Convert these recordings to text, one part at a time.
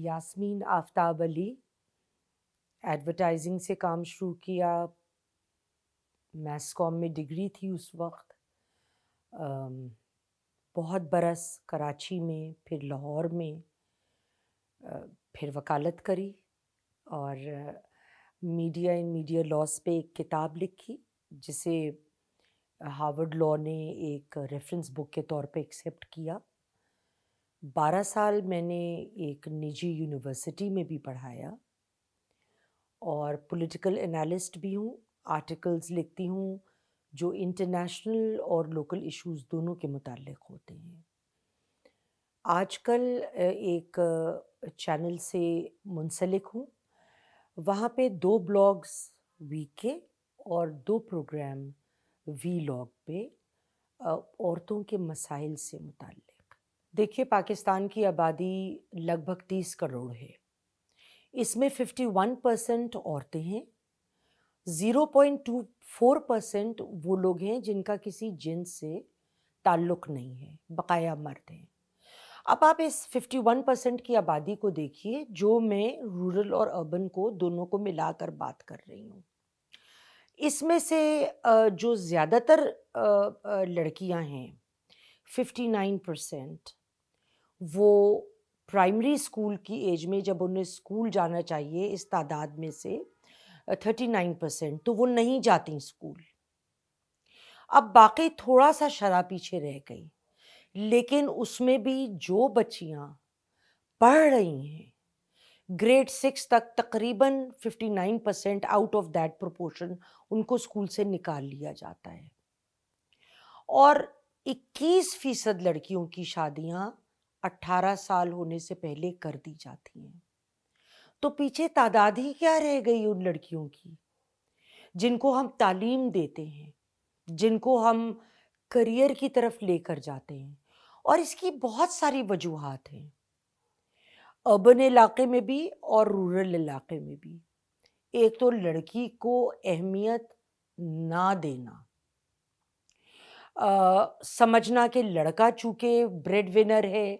یاسمین آفتاب علی، advertising سے کام شروع کیا، میس کام میں ڈگری تھی اس وقت، بہت برس کراچی میں، پھر لاہور میں، پھر وکالت کری اور میڈیا ان میڈیا لاس پہ ایک کتاب لکھی جسے ہارورڈ لاء نے ایک ریفرنس بک کے طور پہ ایکسیپٹ کیا۔ 12 سال میں نے ایک نجی یونیورسٹی میں بھی پڑھایا اور پولیٹیکل انالسٹ بھی ہوں، آرٹیکلز لکھتی ہوں جو انٹرنیشنل اور لوکل ایشوز دونوں کے متعلق ہوتے ہیں۔ آج کل ایک چینل سے منسلک ہوں، وہاں پہ 2 بلاگز ویک کے اور 2 پروگرام وی لاگ پہ عورتوں کے مسائل سے متعلق۔ دیکھیے، پاکستان کی آبادی لگ بھگ 30 کروڑ ہے، اس میں 51% عورتیں ہیں، 0.24% وہ لوگ ہیں جن کا کسی جنس سے تعلق نہیں ہے، بقایا مرد ہیں۔ اب آپ اس 51% کی آبادی کو دیکھیے، جو میں رورل اور اربن کو دونوں کو ملا کر بات کر رہی ہوں۔ اس میں سے جو زیادہ تر لڑکیاں ہیں 59%، وہ پرائمری اسکول کی ایج میں جب انہیں اسکول جانا چاہیے، اس تعداد میں سے 39%، تو وہ نہیں جاتی اسکول۔ اب باقی تھوڑا سا شرح پیچھے رہ گئی، لیکن اس میں بھی جو بچیاں پڑھ رہی ہیں گریڈ 6 تک، تقریباً 59% آؤٹ آف دیٹ پروپورشن ان کو اسکول سے نکال لیا جاتا ہے، اور 21% لڑکیوں کی شادیاں 18 سال ہونے سے پہلے کر دی جاتی ہیں۔ تو پیچھے تعداد ہی کیا رہ گئی ان لڑکیوں کی جن کو ہم تعلیم دیتے ہیں، جن کو ہم کریئر کی طرف لے کر جاتے ہیں؟ اور اس کی بہت ساری وجوہات ہیں، اربن علاقے میں بھی اور رورل علاقے میں بھی۔ ایک تو لڑکی کو اہمیت نہ دینا، سمجھنا کہ لڑکا چونکہ بریڈ ونر ہے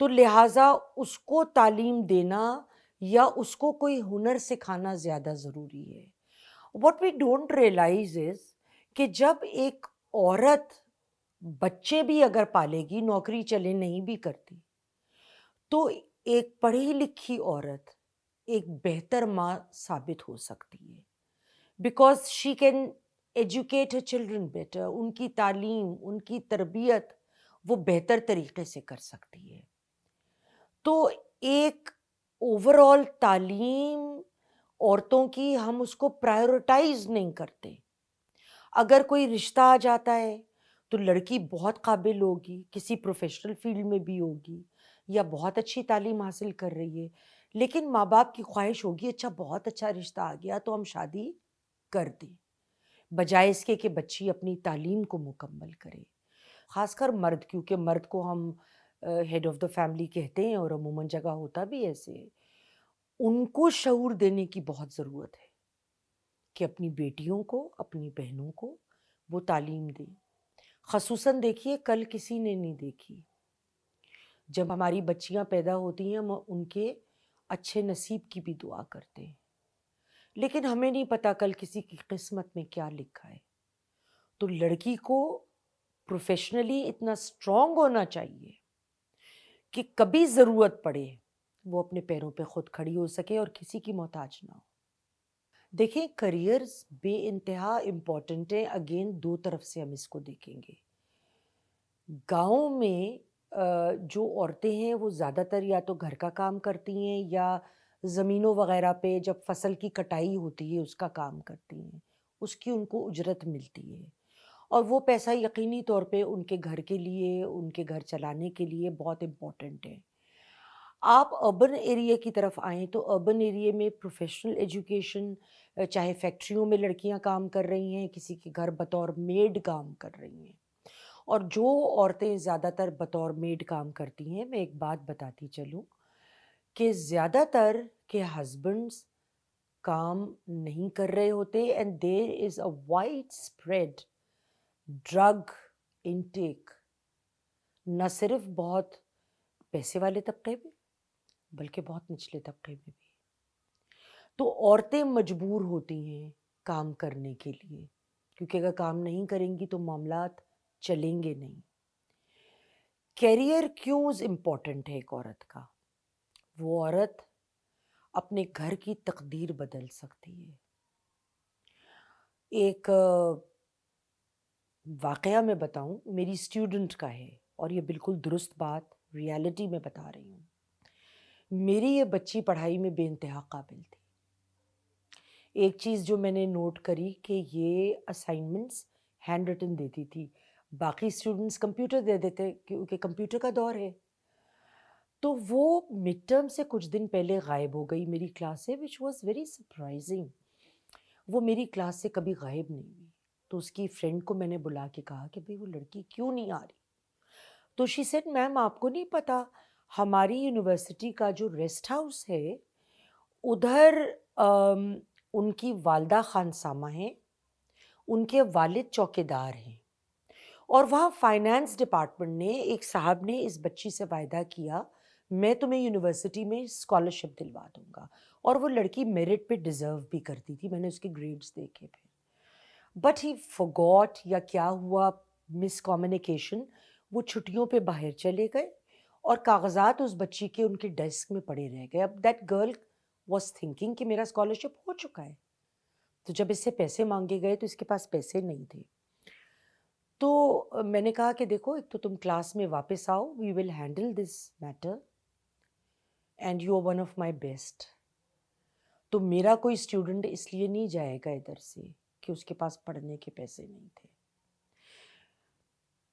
تو لہٰذا اس کو تعلیم دینا یا اس کو کوئی ہنر سکھانا زیادہ ضروری ہے۔ واٹ وی ڈونٹ ریئلائز از کہ جب ایک عورت بچے بھی اگر پالے گی، نوکری چلے نہیں بھی کرتی، تو ایک پڑھی لکھی عورت ایک بہتر ماں ثابت ہو سکتی ہے، because she can educate her children better. ان کی تعلیم، ان کی تربیت وہ بہتر طریقے سے کر سکتی ہے۔ تو ایک اوور آل تعلیم عورتوں کی، ہم اس کو پرائیورٹائز نہیں کرتے۔ اگر کوئی رشتہ آ جاتا ہے تو لڑکی بہت قابل ہوگی، کسی پروفیشنل فیلڈ میں بھی ہوگی یا بہت اچھی تعلیم حاصل کر رہی ہے، لیکن ماں باپ کی خواہش ہوگی اچھا بہت اچھا رشتہ آ گیا تو ہم شادی کر دیں، بجائے اس کے کہ بچی اپنی تعلیم کو مکمل کرے۔ خاص کر مرد، کیونکہ مرد کو ہم ہیڈ آف دا فیملی کہتے ہیں اور عموماً جگہ ہوتا بھی ایسے ہے، ان کو شعور دینے کی بہت ضرورت ہے کہ اپنی بیٹیوں کو، اپنی بہنوں کو وہ تعلیم دیں۔ خصوصاً دیکھیے، کل کسی نے نہیں دیکھی، جب ہماری بچیاں پیدا ہوتی ہیں ہم ان کے اچھے نصیب کی بھی دعا کرتے ہیں، لیکن ہمیں نہیں پتا کل کسی کی قسمت میں کیا لکھا ہے۔ تو لڑکی کو پروفیشنلی اتنا اسٹرانگ ہونا چاہیے کہ کبھی ضرورت پڑے وہ اپنے پیروں پہ خود کھڑی ہو سکے اور کسی کی محتاج نہ ہو۔ دیکھیں، کریئرز بے انتہا امپورٹنٹ ہیں، اگین 2 طرف سے ہم اس کو دیکھیں گے۔ گاؤں میں جو عورتیں ہیں وہ زیادہ تر یا تو گھر کا کام کرتی ہیں یا زمینوں وغیرہ پہ جب فصل کی کٹائی ہوتی ہے اس کا کام کرتی ہیں، اس کی ان کو اجرت ملتی ہے، اور وہ پیسہ یقینی طور پہ ان کے گھر کے لیے، ان کے گھر چلانے کے لیے بہت امپورٹنٹ ہے۔ آپ اربن ایریا کی طرف آئیں تو اربن ایریا میں پروفیشنل ایجوکیشن، چاہے فیکٹریوں میں لڑکیاں کام کر رہی ہیں، کسی کے گھر بطور میڈ کام کر رہی ہیں، اور جو عورتیں زیادہ تر بطور میڈ کام کرتی ہیں، میں ایک بات بتاتی چلوں کہ زیادہ تر کے ہسبینڈس کام نہیں کر رہے ہوتے، and there is a wide spread drug intake نہ صرف بہت پیسے والے طبقے میں بلکہ بہت نچلے طبقے میں بھی. تو عورتیں مجبور ہوتی ہیں کام کرنے کے لیے، کیونکہ اگر کام نہیں کریں گی تو معاملات چلیں گے نہیں. کیریئر کیوں امپورٹنٹ ہے ایک عورت کا؟ وہ عورت اپنے گھر کی تقدیر بدل سکتی ہے. ایک واقعہ میں بتاؤں، میری اسٹوڈنٹ کا ہے، اور یہ بالکل درست بات ریالٹی میں بتا رہی ہوں. میری یہ بچی پڑھائی میں بے انتہا قابل تھی. ایک چیز جو میں نے نوٹ کری کہ یہ اسائنمنٹس ہینڈ رٹن دیتی تھی، باقی اسٹوڈنٹس کمپیوٹر دے دیتے کیونکہ کمپیوٹر کا دور ہے. تو وہ مڈ ٹرم سے کچھ دن پہلے غائب ہو گئی میری کلاس سے، وچ واز ویری سرپرائزنگ. وہ میری کلاس سے کبھی غائب نہیں ہوئی. تو اس کی فرینڈ کو میں نے بلا کے کہا کہ بھئی وہ لڑکی کیوں نہیں آ رہی؟ تو شی سیڈ میم آپ کو نہیں پتا، ہماری یونیورسٹی کا جو ریسٹ ہاؤس ہے ادھر ان کی والدہ خانسامہ ہیں، ان کے والد چوکیدار ہیں، اور وہاں فائنانس ڈپارٹمنٹ نے ایک صاحب نے اس بچی سے وعدہ کیا میں تمہیں یونیورسٹی میں اسکالرشپ دلوا دوں گا. اور وہ لڑکی میرٹ پہ ڈیزرو بھی کرتی تھی، میں نے اس کے گریڈز دیکھے پھر. بٹ ہی فورگاٹ یا کیا ہوا، مس کمیونیکیشن، وہ چھٹیوں پہ باہر چلے گئے اور کاغذات اس بچی کے ان کے ڈیسک میں پڑے رہ گئے. اب دیٹ گرل واز تھنکنگ کہ میرا اسکالرشپ ہو چکا ہے. تو جب اس سے پیسے مانگے گئے تو اس کے پاس پیسے نہیں تھے. تو میں نے کہا کہ دیکھو، ایک تو تم کلاس میں واپس آؤ، we will handle this matter and you are one of my best. تو میرا کوئی اسٹوڈنٹ اس لیے نہیں جائے گا ادھر سے کہ اس کے پاس پڑھنے کے پیسے نہیں تھے.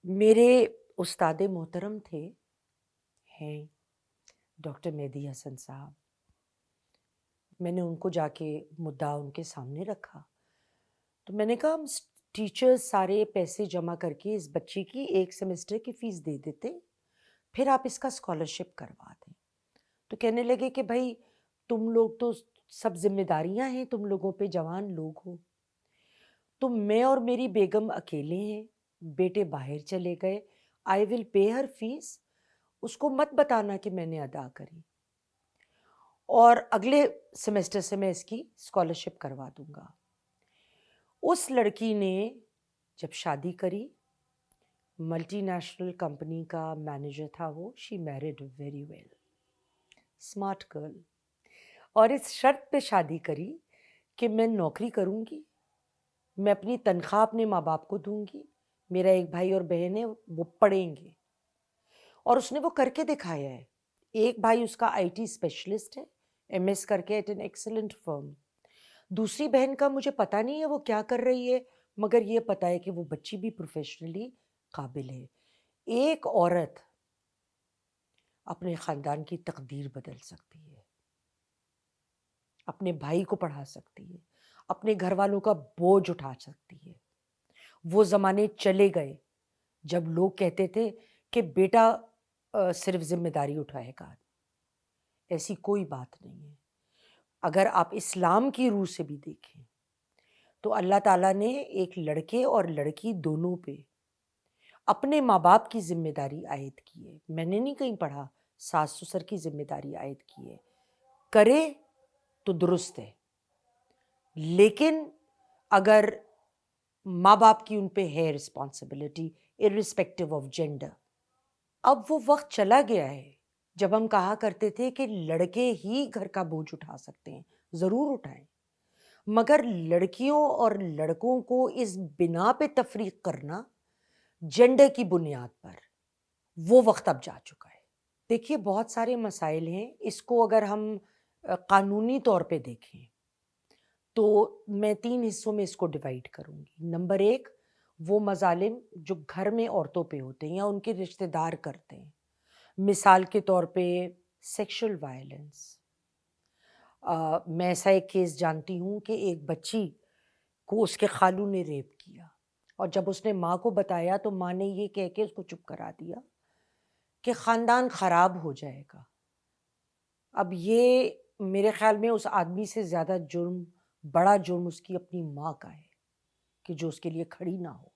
میرے استاد محترم تھے، ہیں ڈاکٹر مہدی حسن صاحب. میں نے ان کو جا کے مدعا ان کے سامنے رکھا. تو میں نے کہا ہم ٹیچرز سارے پیسے جمع کر کے اس بچی کی ایک سیمسٹر کی فیس دے دیتے، پھر آپ اس کا اسکالرشپ کروا دیں. تو کہنے لگے کہ بھائی تم لوگ تو سب ذمہ داریاں ہیں، تم لوگوں پہ جوان لوگ ہو. تو میں اور میری بیگم اکیلے ہیں، بیٹے باہر چلے گئے. آئی ول پے ہر فیس، اس کو مت بتانا کہ میں نے ادا کری، اور اگلے سیمسٹر سے میں اس کی اسکالرشپ کروا دوں گا. اس لڑکی نے جب شادی کری، ملٹی نیشنل کمپنی کا مینیجر تھا وہ. She married very well, smart girl. اور اس شرط پہ شادی کری کہ میں نوکری کروں گی، میں اپنی تنخواہ اپنے ماں باپ کو دوں گی، میرا ایک بھائی اور بہن ہے وہ پڑھیں گے. اور اس نے وہ کر کے دکھایا ہے. ایک بھائی اس کا آئی ٹی اسپیشلسٹ ہے، ایم ایس کر کے ایٹ این ایکسلنٹ فرم. دوسری بہن کا مجھے پتہ نہیں ہے وہ کیا کر رہی ہے، مگر یہ پتہ ہے کہ وہ بچی بھی پروفیشنلی قابل ہے. ایک عورت اپنے خاندان کی تقدیر بدل سکتی ہے، اپنے بھائی کو پڑھا سکتی ہے، اپنے گھر والوں کا بوجھ اٹھا سکتی ہے. وہ زمانے چلے گئے جب لوگ کہتے تھے کہ بیٹا صرف ذمہ داری اٹھائے گا. ایسی کوئی بات نہیں ہے. اگر آپ اسلام کی روح سے بھی دیکھیں تو اللہ تعالیٰ نے ایک لڑکے اور لڑکی دونوں پہ اپنے ماں باپ کی ذمہ داری عائد کی ہے. میں نے نہیں کہیں پڑھا ساس سسر کی ذمہ داری عائد کی ہے. کرے تو درست ہے، لیکن اگر ماں باپ کی ان پہ ہے رسپانسبلٹی ارسپیکٹو آف جینڈر. اب وہ وقت چلا گیا ہے جب ہم کہا کرتے تھے کہ لڑکے ہی گھر کا بوجھ اٹھا سکتے ہیں. ضرور اٹھائیں، مگر لڑکیوں اور لڑکوں کو اس بنا پہ تفریق کرنا جینڈر کی بنیاد پر، وہ وقت اب جا چکا ہے. دیکھیے بہت سارے مسائل ہیں، اس کو اگر ہم قانونی طور پہ دیکھیں تو میں 3 حصوں میں اس کو ڈیوائڈ کروں گی. نمبر 1، وہ مظالم جو گھر میں عورتوں پہ ہوتے ہیں یا ان کے رشتہ دار کرتے ہیں. مثال کے طور پہ سیکشل وائلنس. میں ایسا ایک کیس جانتی ہوں کہ ایک بچی کو اس کے خالو نے ریپ کیا، اور جب اس نے ماں کو بتایا تو ماں نے یہ کہہ کے اس کو چپ کرا دیا کہ خاندان خراب ہو جائے گا. اب یہ میرے خیال میں اس آدمی سے زیادہ جرم، بڑا جرم اس کی اپنی ماں کا ہے کہ جو اس کے لیے کھڑی نہ ہو.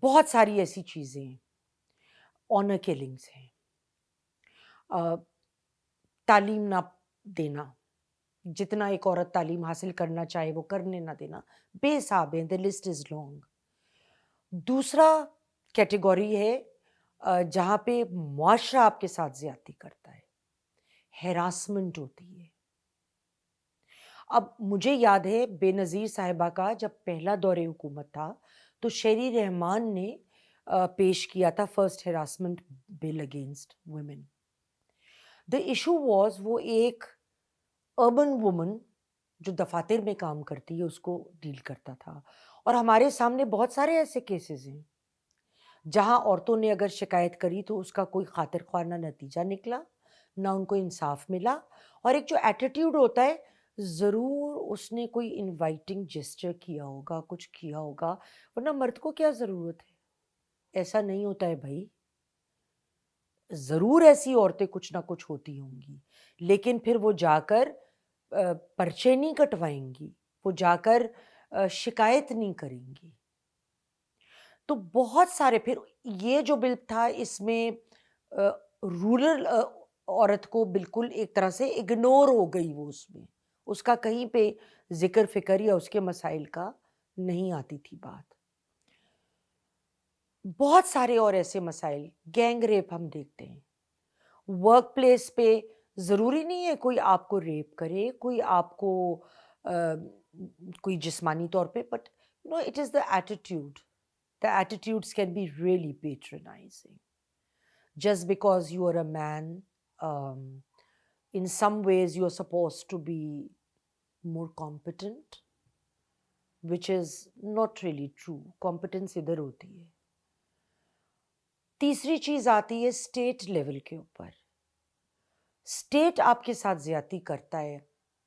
بہت ساری ایسی چیزیں ہیں، آنر کلنگس ہیں، تعلیم نہ دینا، جتنا ایک عورت تعلیم حاصل کرنا چاہے وہ کرنے نہ دینا، بے حساب ہے، the list is long۔ دوسرا کیٹیگوری ہے جہاں پہ معاشرہ آپ کے ساتھ زیادتی کرتا ہے، ہیراسمنٹ ہوتی ہے۔ اب مجھے یاد ہے بے نظیر صاحبہ کا جب پہلا دور حکومت تھا تو شیری رحمان نے پیش کیا تھا first harassment bill against women. The issue was وہ ایک اربن وومن جو دفاتر میں کام کرتی ہے اس کو ڈیل کرتا تھا، اور ہمارے سامنے بہت سارے ایسے کیسز ہیں جہاں عورتوں نے اگر شکایت کری تو اس کا کوئی خاطر خواہ نہ نتیجہ نکلا، نہ ان کو انصاف ملا، اور ایک جو ایٹیٹیوڈ ہوتا ہے ضرور اس نے کوئی انوائٹنگ جسچر کیا ہوگا، کچھ کیا ہوگا، ورنہ مرد کو کیا ضرورت ہے؟ ایسا نہیں ہوتا ہے بھائی، ضرور ایسی عورتیں کچھ نہ کچھ ہوتی ہوں گی، لیکن پھر وہ جا کر پرچے نہیں کٹوائیں گی، وہ جا کر شکایت نہیں کریں گی۔ تو بہت سارے پھر یہ جو بل تھا اس میں رورل عورت کو بالکل ایک طرح سے اگنور ہو گئی، وہ اس کا کہیں پہ ذکر فکر یا اس کے مسائل کا نہیں آتی تھی بات۔ بہت سارے اور ایسے مسائل، گینگ ریپ ہم دیکھتے ہیں ورک پلیس پہ، ضروری نہیں ہے کوئی آپ کو ریپ کرے، کوئی آپ کو کوئی جسمانی طور پہ، but no it is the attitude. The attitudes can be really patronizing. Just because you are a man, in some ways you are supposed to be more competent, which is not really true. Competence ادھر ہوتی ہے۔ تیسری چیز آتی ہے state level کے اوپر۔ State آپ کے ساتھ زیادتی کرتا ہے،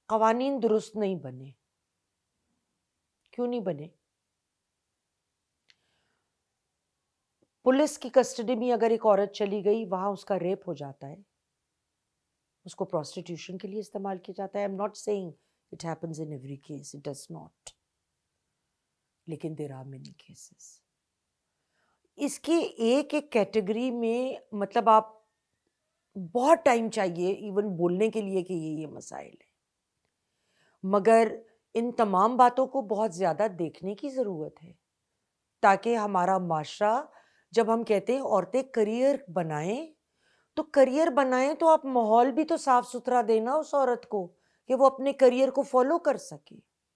قوانین درست نہیں بنے۔ کیوں نہیں بنے؟ پولیس کی کسٹڈی میں اگر ایک عورت چلی گئی، وہاں اس کا ریپ ہو جاتا ہے، اس کو پروسٹیٹیوشن کے لیے استعمال کیا جاتا ہے۔ I'm not saying it happens in every case, it does not, لیکن there are many cases۔ اس کے ایک ایک کیٹیگری میں مطلب آپ بہت ٹائم چاہیے ایون بولنے کے لیے کہ یہ مسائل ہیں، مگر ان تمام باتوں کو بہت زیادہ دیکھنے کی ضرورت ہے تاکہ ہمارا معاشرہ، جب ہم کہتے ہیں عورتیں کریئر بنائیں تو کریئر بنائیں تو آپ ماحول بھی تو صاف ستھرا دینا اس عورت کو کہ وہ اپنے کریئر کو فالو کر سکے۔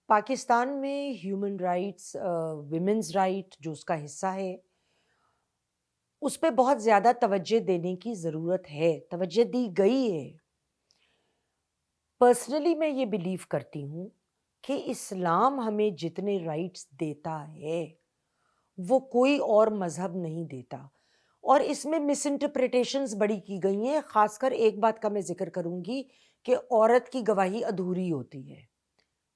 پاکستان میں ہیومن رائٹس، ویمنز رائٹ جو اس کا حصہ ہے، اس پہ بہت زیادہ توجہ دینے کی ضرورت ہے، توجہ دی گئی ہے۔ پرسنلی میں یہ بلیو کرتی ہوں کہ اسلام ہمیں جتنے رائٹس دیتا ہے وہ کوئی اور مذہب نہیں دیتا، اور اس میں مس انٹرپریٹیشنز بڑی کی گئی ہیں۔ خاص کر ایک بات کا میں ذکر کروں گی کہ عورت کی گواہی ادھوری ہوتی ہے۔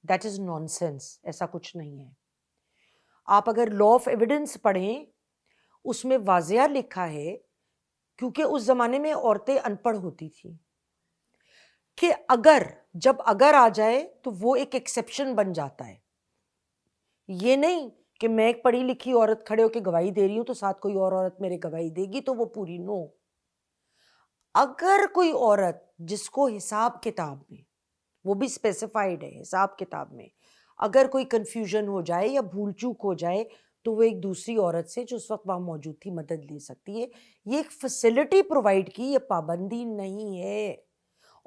دیٹ از نان سینس، ایسا کچھ نہیں ہے۔ آپ اگر لا آف ایویڈنس پڑھیں اس میں واضح لکھا ہے، کیونکہ اس زمانے میں عورتیں ان پڑھ ہوتی تھیں، کہ جب اگر آ جائے تو وہ ایک ایکسیپشن بن جاتا ہے۔ یہ نہیں کہ میں ایک پڑھی لکھی عورت کھڑے ہو کے گواہی دے رہی ہوں تو ساتھ کوئی اور عورت میرے گواہی دے گی تو وہ پوری، نو۔ اگر کوئی عورت جس کو حساب کتاب میں، وہ بھی اسپیسیفائڈ ہے حساب کتاب میں، اگر کوئی کنفیوژن ہو جائے یا بھول چوک ہو جائے تو وہ ایک دوسری عورت سے جو اس وقت وہاں موجود تھی مدد لے سکتی ہے۔ یہ ایک فیسلٹی پرووائڈ کی، یہ پابندی نہیں ہے۔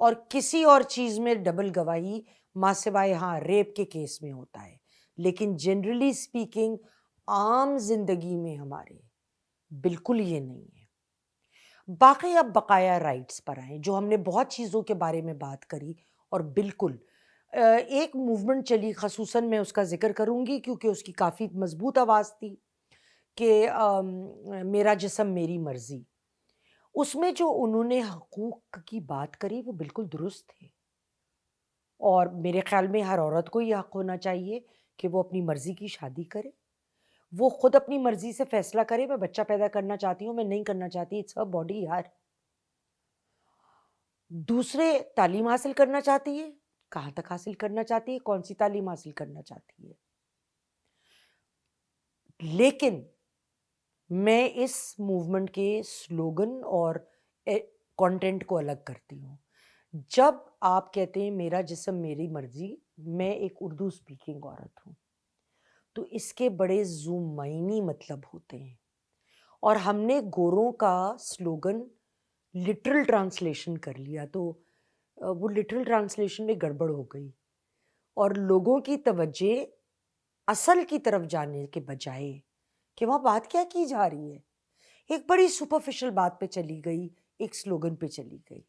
اور کسی اور چیز میں ڈبل گواہی ماں سوائے ہاں ریپ کے کیس میں ہوتا ہے، لیکن جنرلی اسپیکنگ عام زندگی میں ہمارے بالکل یہ نہیں ہے۔ باقی اب بقایا رائٹس پر آئیں، جو ہم نے بہت چیزوں کے بارے میں بات کری، اور بالکل ایک موومنٹ چلی، خصوصاً میں اس کا ذکر کروں گی کیونکہ اس کی کافی مضبوط آواز تھی، کہ میرا جسم میری مرضی۔ اس میں جو انہوں نے حقوق کی بات کری وہ بالکل درست ہے، اور میرے خیال میں ہر عورت کو یہ حق ہونا چاہیے کہ وہ اپنی مرضی کی شادی کرے، وہ خود اپنی مرضی سے فیصلہ کرے، میں بچہ پیدا کرنا چاہتی ہوں، میں نہیں کرنا چاہتی، اٹس ہر باڈی یار۔ دوسرے تعلیم حاصل کرنا چاہتی ہے، کہاں تک حاصل کرنا چاہتی ہے، کون سی تعلیم حاصل کرنا چاہتی ہے، لیکن میں اس موومنٹ کے سلوگن اور کانٹینٹ کو الگ کرتی ہوں. جب آپ کہتے ہیں میرا جسم میری مرضی، میں ایک اردو اسپیکنگ عورت ہوں، تو اس کے بڑے زومینی مطلب ہوتے ہیں. اور ہم نے گوروں کا سلوگن لٹرل ٹرانسلیشن کر لیا، تو وہ لٹرل ٹرانسلیشن میں گڑبڑ ہو گئی اور لوگوں کی توجہ اصل کی طرف جانے کے بجائے کہ وہاں بات کیا کی جا رہی ہے، ایک بڑی سپرفیشل بات پہ چلی گئی، ایک سلوگن پہ چلی گئی.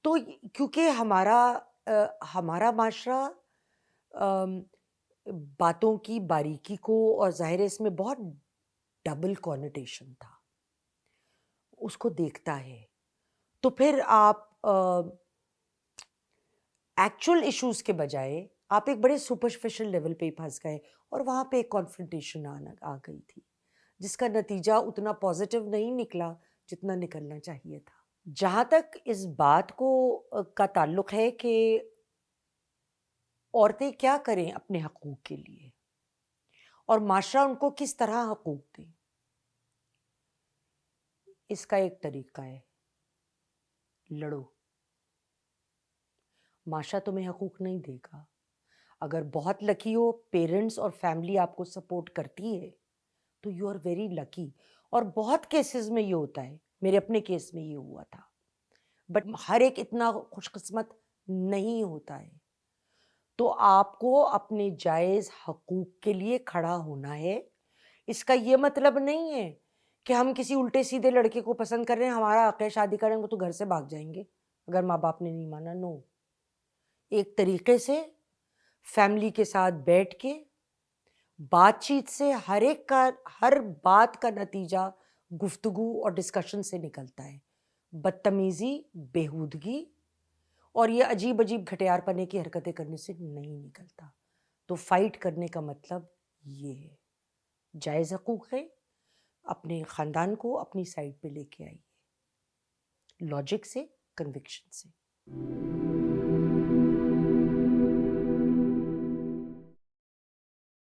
تو کیونکہ ہمارا معاشرہ آم، باتوں کی باریکی کو، اور ظاہر ہے اس میں بہت ڈبل کونوٹیشن تھا، اس کو دیکھتا ہے، تو پھر آپ ایکچوئل ایشوز کے بجائے آپ ایک بڑے سپرفیشل لیول پہ ہی پھنس گئے، اور وہاں پہ ایک کانفرنٹیشن آ گئی تھی جس کا نتیجہ اتنا پازیٹیو نہیں نکلا جتنا نکلنا چاہیے تھا. جہاں تک اس بات کو کا تعلق ہے کہ عورتیں کیا کریں اپنے حقوق کے لیے اور معاشرہ ان کو کس طرح حقوق دے، اس کا ایک طریقہ ہے لڑو. معاشرہ تمہیں حقوق نہیں دے گا. اگر بہت لکی ہو، پیرنٹس اور فیملی آپ کو سپورٹ کرتی ہے تو یو آر ویری لکی. اور بہت کیسز میں یہ ہوتا ہے، میرے اپنے کیس میں یہ ہوا تھا، بٹ ہر ایک اتنا خوش قسمت نہیں ہوتا ہے. تو آپ کو اپنے جائز حقوق کے لیے کھڑا ہونا ہے. اس کا یہ مطلب نہیں ہے کہ ہم کسی الٹے سیدھے لڑکے کو پسند کر رہے ہیں، ہمارا حق ہے شادی کریں گے تو گھر سے بھاگ جائیں گے اگر ماں باپ نے نہیں مانا. نو، ایک طریقے سے فیملی کے ساتھ بیٹھ کے بات چیت سے ہر بات کا نتیجہ گفتگو اور ڈسکشن سے نکلتا ہے. بدتمیزی، بیہودگی اور یہ عجیب عجیب گھٹیار پنے کی حرکتیں کرنے سے نہیں نکلتا. تو فائٹ کرنے کا مطلب یہ ہے. جائز حقوق ہے، اپنے خاندان کو اپنی سائڈ پہ لے کے آئیے، لاجک سے، کنوکشن سے.